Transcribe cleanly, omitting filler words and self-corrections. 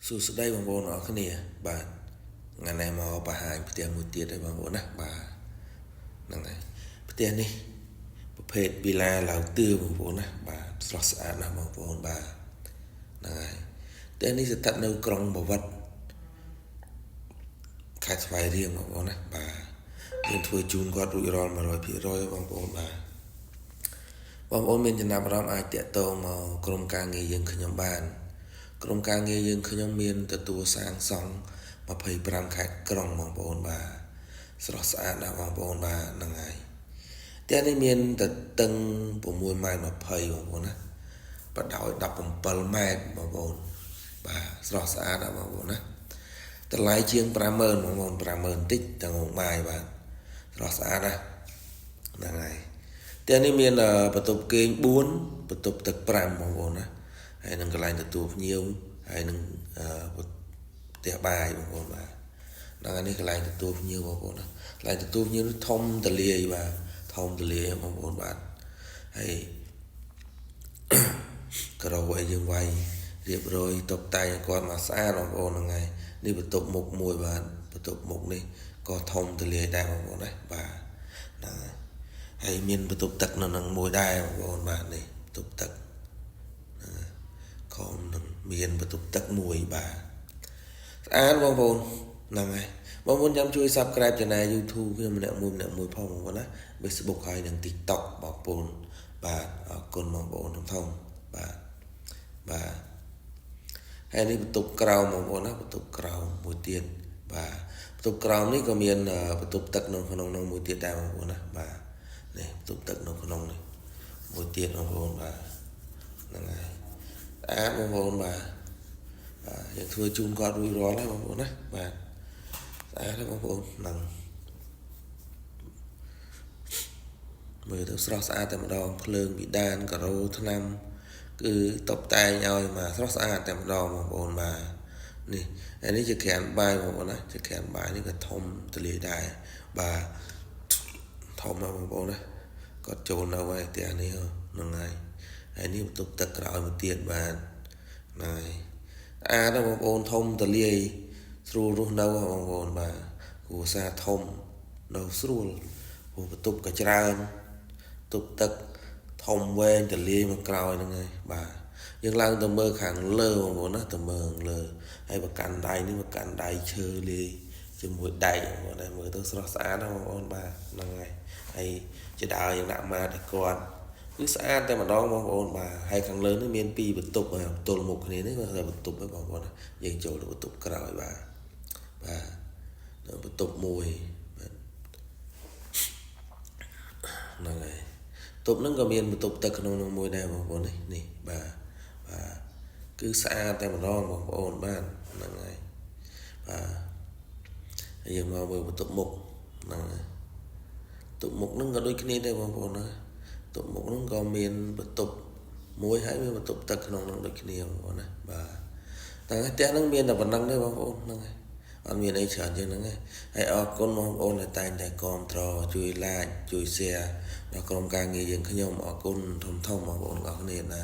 សួស្តីបងប្អូនអរគ្នាបាទថ្ងៃនេះមកបង្ហាញផ្ទះមួយទៀតហើយបងប្អូនណាបាទហ្នឹងហើយផ្ទះនេះប្រភេទវីឡាឡើងទឿបងប្អូនណាបាទស្រស់ស្អាតណាស់បងប្អូនបាទហ្នឹងហើយផ្ទះនេះស្ថិតនៅក្រុងបាវិតខេត្តស្វាយរៀងបងប្អូនណាបាទយើងធ្វើជូនគាត់រួចរាល់ 100% បងប្អូនបាទបងប្អូនមានចំណាប់អារម្មណ៍អាចតាក់ទងមកក្រុមការងារយើងខ្ញុំបានក្រុមការងារយើងខ្ញុំមានទទួលសាងសង់25ខេត្តក្រុងបងប្អូនបាទស្រស់ស្អាតណាស់បងប្អូនបាទហ្នឹងហើយផ្ទះនេះមានទទឹង6ម៉ែត្រ20បងប្អូនណាបដោយ17ម៉ែត្របងប្អូនបាទស្រស់ស្អាតណាស់បងប្អូនណាតម្លៃជាង 50000 បងប្អូន 50000 តិចទាំងងបាយបាទស្រស់ស្អាតណាស់ហ្នឹងហើយផ្ទះនេះមានបន្ទប់គេង4បន្ទប់ទឹក5បងប្អូនណាហើយនឹងកន្លែងទទួលភ្ញៀវហើយនឹងផ្ទះបាយបងប្អូនបាទដល់នេះកន្លែងទទួលភ្ញៀវបងប្អូនណាកន្លែងទទួលភ្ញៀវធំទលាយបាទធំទលាយបងប្អូនបាទហើយក្រោយយើងវាយរៀបរយតុបតែងឲ្យគាត់មកស្អាតបងប្អូនហ្នឹងហើយនេះបន្ទប់មុខមួយបាទបន្ទប់មុខនេះក៏ធំទលាយដែរបងប្អូនណាបាទហ្នឹងហើយមានបន្ទប់ទឹកនៅនឹងមួយដែរបងប្អូនបាទនេះបន្ទប់ទឹកក៏នឹងមានបន្ទប់ទឹកមួយបាទស្អាតបងប្អូនហ្នឹងហើយបងប្អូនចាំជួយ Subscribe Channel YouTube ខ្ញុំម្នាក់មួយផងបងប្អូនណា Facebook ហើយនិង TikTok បងប្អូនបាទអរគុណបងប្អូនទាំងបាទហើយនេះបន្ទប់ក្រោមបងប្អូនណាបន្ទប់ក្រោមមួយទៀតបាទបន្ទប់ក្រោមនេះក៏មានបន្ទប់ទឹកនៅក្នុងនោះមួយទៀតដែរបងប្អូនណាបាទនេះបន្ទប់ទឹកនៅក្នុងនេះមួយទៀតបងប្អូនបាទហ្នឹងហើយស្អាតបងប្អូនបាទយើងធ្វើជូនគាត់រួចរាល់ហើយបងប្អូនណាបាទស្អាតហើយបងប្អូនហ្នឹងមើលទៅស្រស់ស្អាតតែម្ដងភ្លើងពីដានការ៉ូថ្នាំគឺតុបតែងឲ្យមកស្រស់ស្អាតតែម្ដងបងប្អូនបាទនេះហើយនេះជាក្រានបាយបងប្អូនណាជាក្រានបាយនេះក៏ធំទលាយដែរបាទធំណាស់បងប្អូនណាគាត់ចូលនៅហើយផ្ទះនេះហ្នឹងហើយនេះបន្ទប់ទឹកក្រោយមួយទៀតបាទហើយស្អាតណាស់បងប្អូនធំទលាយស្រួលរស់នៅបងប្អូនបាទគ្រួសារធំនៅស្រួលបន្ទប់ក៏ច្រើនបន្ទប់ទឹកធំវែងទលាយមកក្រោយហ្នឹងហើយបាទយើងឡើងទៅមើលខាងលើបងប្អូនណាទៅមើលខាងលើហើយប្រកាន់ដៃនេះប្រកាន់ដៃឈើលាយជាមួយដែកបងប្អូនដែរមើលទៅស្រស់ស្អាតណាស់បងប្អូនបាទហ្នឹងហើយជាដើរយើងដាក់មកតែគាត់គឺស្អាតតែម្ដងបងប្អូនបាទហើយខាងលើនេះមាន2បន្ទប់ហើយទល់មុខគ្នានេះគឺបន្ទប់ហ្នឹងបងប្អូនណាយើងចូលទៅបន្ទប់ក្រោយបាទបន្ទប់មួយហ្នឹងហើយបន្ទប់ហ្នឹងក៏មានបន្ទប់ទឹកក្នុងនោះមួយដែរបងប្អូននេះបាទគឺស្អាតតែម្ដងបងប្អូនបាទហ្នឹងហើយបាទយើងមកមើលបន្ទប់មុខហ្នឹងហើយបន្ទប់មុខហ្នឹងក៏ដូចគ្នាដែរបងប្អូនណាបន្ទប់មុខហ្នឹងក៏មានបន្ទប់មួយហើយមានបន្ទប់ទឹកក្នុងហ្នឹងដូចគ្នាបងប្អូនណាបាទតែផ្ទះហ្នឹងមានតែប៉ុណ្្នឹងទេបងប្អូនហ្នឹងហើយអត់មានអីច្រើនជាងហ្នឹងទេហើយអរគុណបងប្អូនដែលតែងតែគាំទ្រជួយ like ជួយ share ដល់ក្រុមការងារយើងខ្ញុំអរគុណធំបងប្អូនអរគ្នាណា